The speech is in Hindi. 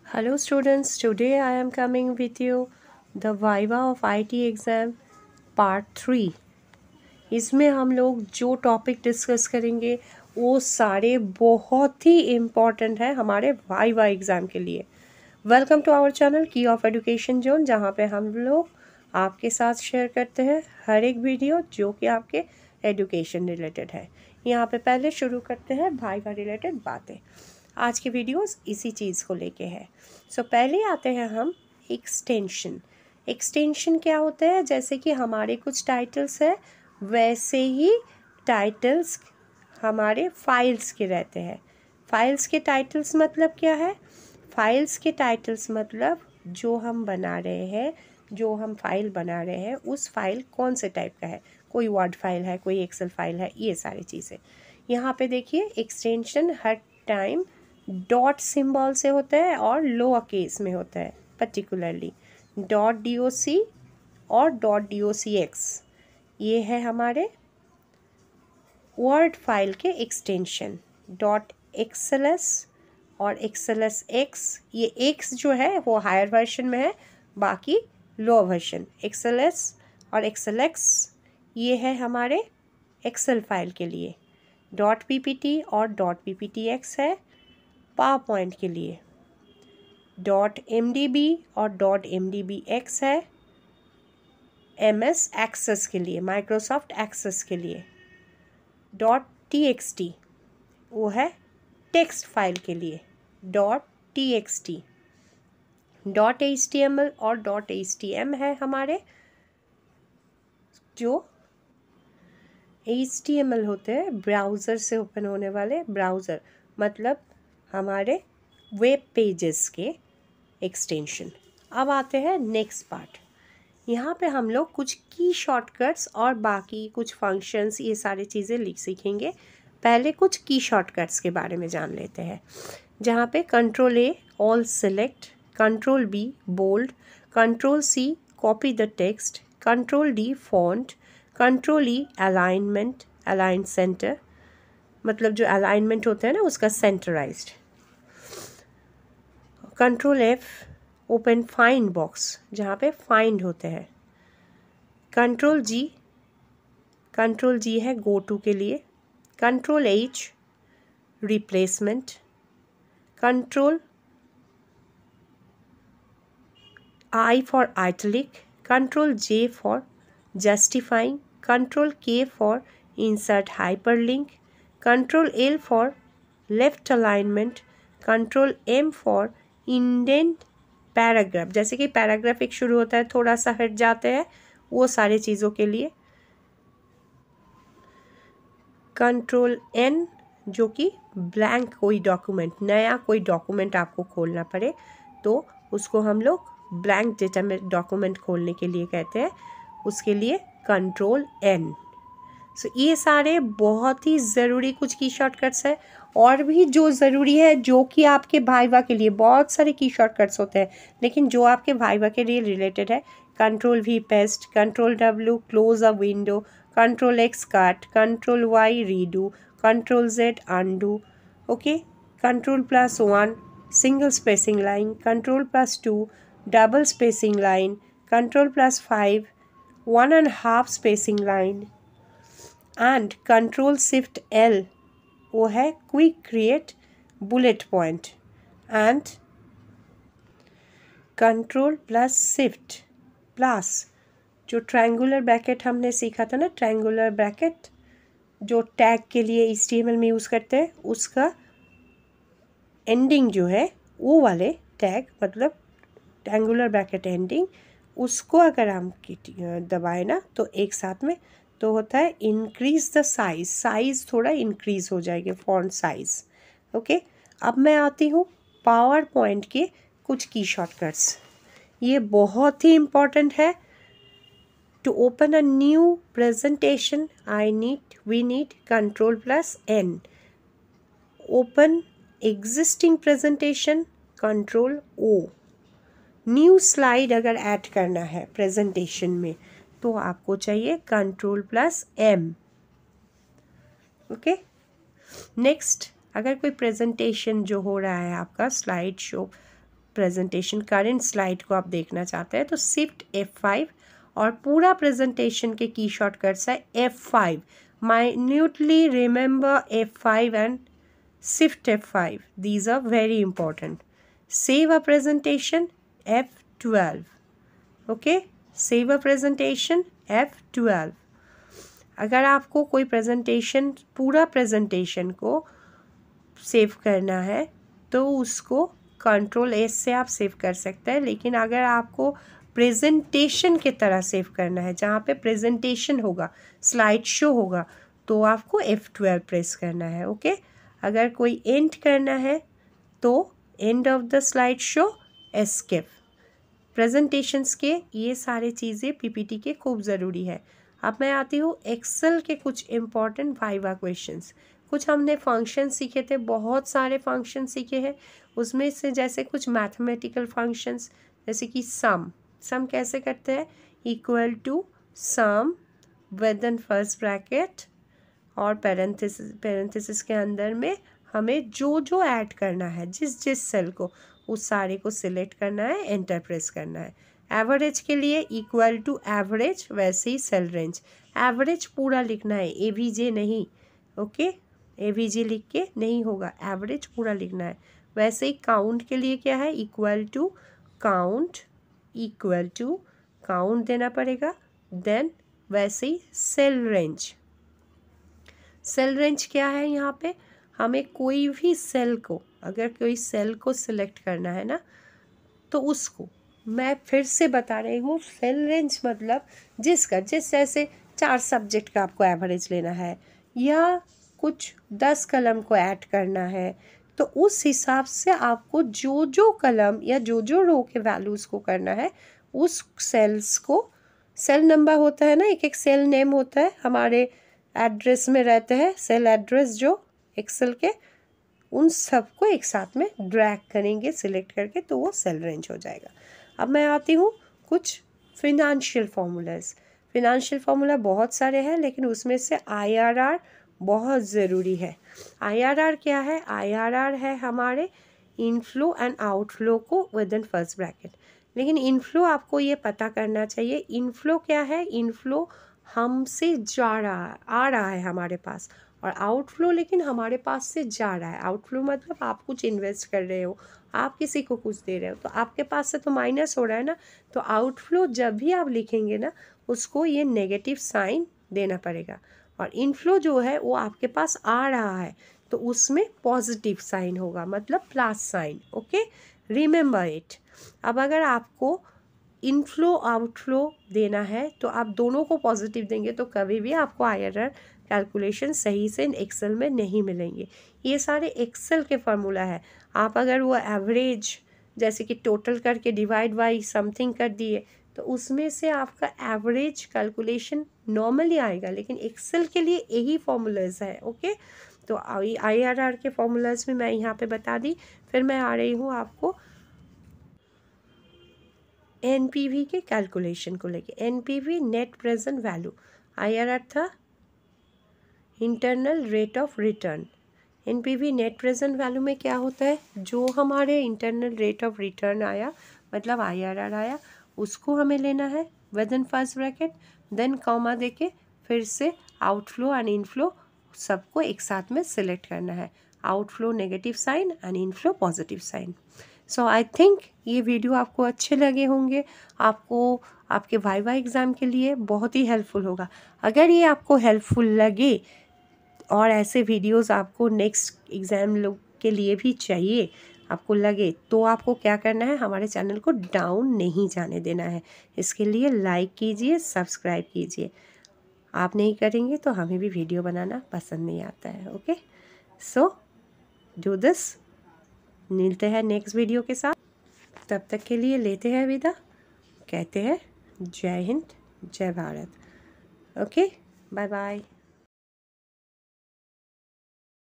Hello students, today I am coming with you the Viva of IT exam part 3। इसमें हम लोग जो टॉपिक डिस्कस करेंगे वो सारे बहुत ही इम्पॉर्टेंट है हमारे वाइवा एग्ज़ाम के लिए। वेलकम टू आवर चैनल की ऑफ एजुकेशन जोन, जहाँ पे हम लोग आपके साथ शेयर करते हैं हर एक वीडियो जो कि आपके एजुकेशन रिलेटेड है। यहाँ पे पहले शुरू करते हैं वाइवा रिलेटेड बातें। आज की वीडियोस इसी चीज़ को लेके है। सो पहले आते हैं हम एक्सटेंशन। एक्सटेंशन क्या होता है? जैसे कि हमारे कुछ टाइटल्स है वैसे ही टाइटल्स हमारे फाइल्स के रहते हैं। फाइल्स के टाइटल्स मतलब क्या है? फाइल्स के टाइटल्स मतलब जो हम बना रहे हैं, जो हम फाइल बना रहे हैं उस फाइल कौन से टाइप का है। कोई वर्ड फाइल है, कोई एक्सेल फाइल है, ये सारी चीज़ें। यहाँ पे देखिए एक्सटेंशन हर टाइम डॉट सिंबल से होता है और लोअर केस में होता है, पर्टिकुलरली .doc और .docx। ये है हमारे वर्ड फाइल के एक्सटेंशन। .xls और xlsx, ये x जो है वो हायर वर्जन में है, बाकी लोअर वर्जन। xls और xlx ये है हमारे एक्सेल फाइल के लिए। .ppt और .pptx है पावर पॉइंट के लिए। .mdb और .mdbx है MS एक्सेस के लिए, माइक्रोसॉफ्ट एक्सेस के लिए। .txt वो है टेक्स्ट फाइल के लिए। .txt .html और .htm है हमारे जो HTML होते हैं ब्राउज़र से ओपन होने वाले, ब्राउज़र मतलब हमारे वेब पेजेस के एक्सटेंशन। अब आते हैं नेक्स्ट पार्ट। यहाँ पे हम लोग कुछ की शॉर्टकट्स और बाकी कुछ फंक्शंस ये सारी चीज़ें लिख सीखेंगे। पहले कुछ की शॉर्टकट्स के बारे में जान लेते हैं, जहाँ पे Ctrl+A all select, Ctrl+B bold, Ctrl+C copy the text, Ctrl+D font, Ctrl+E alignment, align center मतलब जो अलाइनमेंट होता है ना उसका सेंटराइज्ड, Ctrl+F ओपन फाइंड बॉक्स जहाँ पे फाइंड होते हैं, Ctrl+G है गो टू के लिए, Ctrl+H replacement, Ctrl+I for italic, Ctrl+J for justifying, Ctrl+K for insert hyperlink, Ctrl+L for left alignment, Ctrl+M for indent paragraph, जैसे कि पैराग्राफ एक शुरू होता है थोड़ा सा हट जाते हैं वो सारी चीज़ों के लिए। Ctrl+N जो कि ब्लैंक कोई डॉक्यूमेंट, नया कोई डॉक्यूमेंट आपको खोलना पड़े तो उसको हम लोग ब्लैंक डेटा में डॉक्यूमेंट खोलने के लिए कहते हैं, उसके लिए Ctrl+N। सो ये सारे बहुत ही ज़रूरी कुछ की शॉर्टकट्स है। और भी जो ज़रूरी है जो कि आपके वाइवा के लिए बहुत सारे की शॉर्टकट्स होते हैं, लेकिन जो आपके वाइवा के लिए रिलेटेड है, Ctrl+V paste, Ctrl+W close a window, Ctrl+X cut, Ctrl+Y redo, Ctrl+Z undo, okay, Ctrl+1 single spacing line, Ctrl+2 double spacing line, Ctrl+5 1.5 spacing line and Ctrl+Shift+L वो है quick create bullet point and Ctrl+Shift+ जो ट्रायंगुलर ब्रैकेट हमने सीखा था ना, ट्रायंगुलर ब्रैकेट जो टैग के लिए HTML में यूज़ करते हैं, उसका एंडिंग जो है वो वाले टैग मतलब ट्रायंगुलर ब्रैकेट एंडिंग, उसको अगर हम दबाए ना तो एक साथ में तो होता है इंक्रीज द साइज, साइज़ थोड़ा इंक्रीज़ हो जाएगी, फॉन्ट साइज़। ओके, अब मैं आती हूँ पावर पॉइंट के कुछ की शॉर्टकट्स। ये बहुत ही इम्पॉर्टेंट है। To open a new presentation we need Ctrl+N। Open existing presentation Ctrl+O। New slide अगर ऐड करना है प्रेजेंटेशन में तो आपको चाहिए Ctrl+M। ओके, नेक्स्ट अगर कोई प्रेजेंटेशन जो हो रहा है आपका slide show presentation current slide को आप देखना चाहते हैं तो शिफ्ट F5 और पूरा प्रेजेंटेशन के की शॉर्टकट्स है F5. Minutely remember F5 and shift F5. These are very important. Save a presentation F12. Okay, save a presentation F12. अगर आपको कोई प्रेजेंटेशन पूरा प्रेजेंटेशन को सेव करना है तो उसको Ctrl+S से आप सेव कर सकते हैं, लेकिन अगर आपको प्रेजेंटेशन की तरह सेव करना है जहाँ पे प्रेजेंटेशन होगा, स्लाइड शो होगा, तो आपको F12 प्रेस करना है. ओके, अगर कोई एंड करना है तो end of the slide show escape. Presentations के ये सारी चीज़ें पीपीटी के खूब ज़रूरी है. अब मैं आती हूँ एक्सेल के कुछ इम्पॉर्टेंट वाइवा क्वेश्चंस. कुछ हमने फंक्शन सीखे थे, बहुत सारे फंक्शन सीखे हैं. उसमें से जैसे कुछ मैथमेटिकल फंक्शंस, जैसे कि सम कैसे करते हैं, equal to sum within first bracket और पैरेंथेसिस के अंदर में हमें जो ऐड करना है, जिस सेल को, उस सारे को सिलेक्ट करना है, एंटर प्रेस करना है. एवरेज के लिए इक्वल टू एवरेज, वैसे ही सेल रेंज. एवरेज पूरा लिखना है, AVJ नहीं. ओके, AVJ लिख के नहीं होगा, एवरेज पूरा लिखना है. वैसे ही काउंट के लिए क्या है, इक्वल टू काउंट देना पड़ेगा. देन वैसे ही सेल रेंज क्या है, यहाँ पे हमें कोई भी सेल को, अगर कोई सेल को सिलेक्ट करना है ना, तो उसको मैं फिर से बता रही हूँ, सेल रेंज मतलब जिस जैसे 4 सब्जेक्ट का आपको एवरेज लेना है या कुछ 10 कलम को ऐड करना है, तो उस हिसाब से आपको जो कलम या जो रो के वैल्यूज़ को करना है, उस सेल्स को, सेल नंबर होता है ना, एक सेल नेम होता है, हमारे एड्रेस में रहते हैं सेल एड्रेस जो एक्सेल के, उन सबको एक साथ में ड्रैग करेंगे सिलेक्ट करके, तो वो सेल रेंज हो जाएगा. अब मैं आती हूँ कुछ फिनेंशियल फार्मूलाज. फिनेंशियल फार्मूला बहुत सारे हैं, लेकिन उसमें से IRR बहुत ज़रूरी है. IRR क्या है, IRR है हमारे इनफ्लो एंड आउटफ्लो को विदिन फर्स्ट ब्रैकेट. लेकिन इनफ्लो आपको ये पता करना चाहिए, इनफ्लो क्या है, इनफ्लो हमसे आ रहा है हमारे पास, और आउटफ्लो लेकिन हमारे पास से जा रहा है. आउटफ्लो मतलब आप कुछ इन्वेस्ट कर रहे हो, आप किसी को कुछ दे रहे हो, तो आपके पास से तो माइनस हो रहा है ना. तो आउटफ्लो जब भी आप लिखेंगे ना, उसको ये नेगेटिव साइन देना पड़ेगा. और इनफ्लो जो है वो आपके पास आ रहा है, तो उसमें पॉजिटिव साइन होगा, मतलब plus sign. Okay, remember it. अब अगर आपको इनफ्लो आउटफ्लो देना है तो आप दोनों को पॉजिटिव देंगे, तो कभी भी आपको IRR कैलकुलेशन सही से एक्सेल में नहीं मिलेंगे. ये सारे एक्सेल के फार्मूला है. आप अगर वो एवरेज जैसे कि टोटल करके डिवाइड बाई समथिंग कर दिए, तो उसमें से आपका एवरेज कैलकुलेशन नॉर्मली आएगा, लेकिन एक्सेल के लिए यही फार्मूलाज है. ओके, तो IRR के फार्मूलाज में मैं यहाँ पे बता दी. फिर मैं आ रही हूँ आपको NPV के कैलकुलेशन को लेके. NPV net present value, IRR था internal rate of return. NPV net present value में क्या होता है, जो हमारे इंटरनल रेट ऑफ रिटर्न आया, मतलब IRR आया, उसको हमें लेना है within first bracket, then comma देके फिर से आउटफ्लो एंड इनफ्लो सबको एक साथ में सिलेक्ट करना है. Outflow negative sign and inflow positive sign. So I think ये वीडियो आपको अच्छे लगे होंगे, आपको आपके वाइवा एग्ज़ाम के लिए बहुत ही हेल्पफुल होगा. अगर ये आपको हेल्पफुल लगे और ऐसे वीडियोस आपको नेक्स्ट एग्ज़ाम लोग के लिए भी चाहिए, आपको लगे, तो आपको क्या करना है, हमारे चैनल को डाउन नहीं जाने देना है. इसके लिए लाइक कीजिए, सब्सक्राइब कीजिए. आप नहीं करेंगे तो हमें भी वीडियो बनाना पसंद नहीं आता है. Okay, so do this. मिलते हैं नेक्स्ट वीडियो के साथ. तब तक के लिए लेते हैं विदा, कहते हैं जय हिंद, जय भारत. Okay, bye bye.